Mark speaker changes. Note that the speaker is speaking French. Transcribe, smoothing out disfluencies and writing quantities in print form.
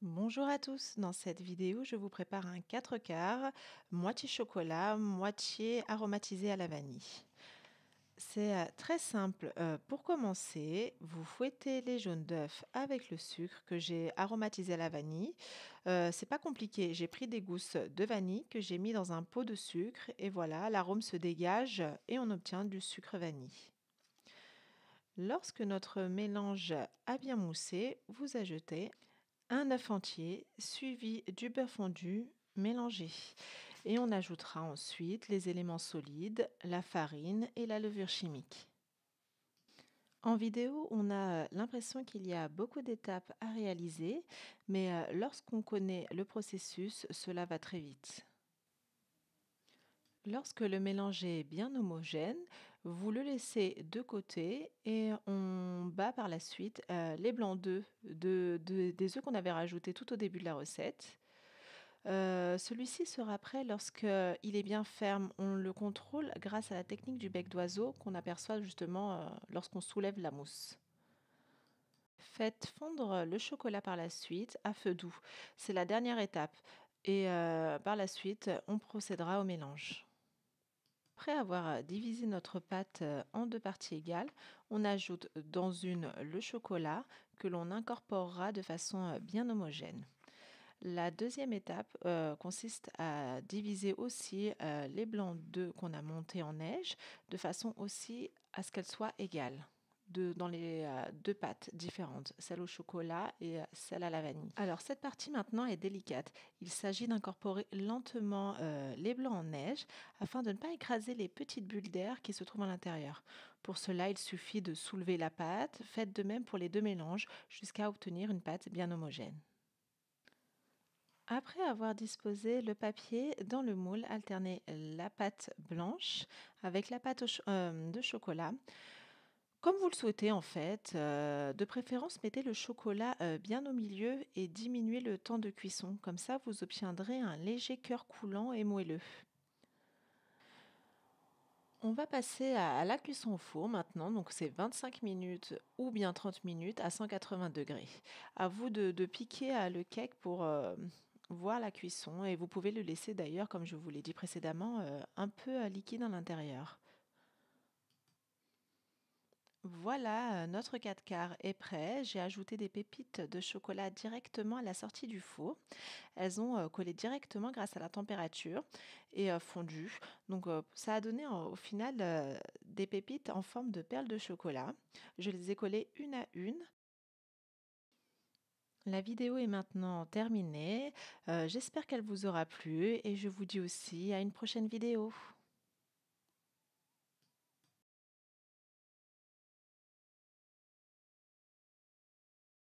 Speaker 1: Bonjour à tous, dans cette vidéo je vous prépare un 4 quarts, moitié chocolat, moitié aromatisé à la vanille. C'est très simple. Pour commencer, vous fouettez les jaunes d'œufs avec le sucre que j'ai aromatisé à la vanille. C'est pas compliqué, j'ai pris des gousses de vanille que j'ai mis dans un pot de sucre et voilà, l'arôme se dégage et on obtient du sucre vanille. Lorsque notre mélange a bien moussé, vous ajoutez un œuf entier suivi du beurre fondu mélangé. Et on ajoutera ensuite les éléments solides, la farine et la levure chimique. En vidéo, on a l'impression qu'il y a beaucoup d'étapes à réaliser, mais lorsqu'on connaît le processus, cela va très vite. Lorsque le mélange est bien homogène, vous le laissez de côté et on bat par la suite les blancs d'œufs des œufs qu'on avait rajoutés tout au début de la recette. Celui-ci sera prêt lorsqu'il est bien ferme. On le contrôle grâce à la technique du bec d'oiseau qu'on aperçoit justement lorsqu'on soulève la mousse. Faites fondre le chocolat par la suite à feu doux. C'est la dernière étape. Et par la suite, on procédera au mélange. Après avoir divisé notre pâte en deux parties égales, on ajoute dans une le chocolat que l'on incorporera de façon bien homogène. La deuxième étape consiste à diviser aussi les blancs d'œufs qu'on a montés en neige de façon aussi à ce qu'elles soient égales dans les deux pâtes différentes, celle au chocolat et celle à la vanille. Alors cette partie maintenant est délicate. Il s'agit d'incorporer lentement les blancs en neige afin de ne pas écraser les petites bulles d'air qui se trouvent à l'intérieur. Pour cela, il suffit de soulever la pâte, faites de même pour les deux mélanges jusqu'à obtenir une pâte bien homogène. Après avoir disposé le papier dans le moule, alternez la pâte blanche avec la pâte de chocolat. Comme vous le souhaitez en fait, de préférence mettez le chocolat bien au milieu et diminuez le temps de cuisson. Comme ça, vous obtiendrez un léger cœur coulant et moelleux. On va passer à la cuisson au four maintenant, donc c'est 25 minutes ou bien 30 minutes à 180 degrés. À vous de piquer le cake pour voir la cuisson et vous pouvez le laisser d'ailleurs, comme je vous l'ai dit précédemment, un peu liquide à l'intérieur. Voilà, notre 4 quarts est prêt. J'ai ajouté des pépites de chocolat directement à la sortie du four. Elles ont collé directement grâce à la température et fondu. Donc ça a donné au final des pépites en forme de perles de chocolat. Je les ai collées une à une. La vidéo est maintenant terminée. J'espère qu'elle vous aura plu et je vous dis aussi à une prochaine vidéo.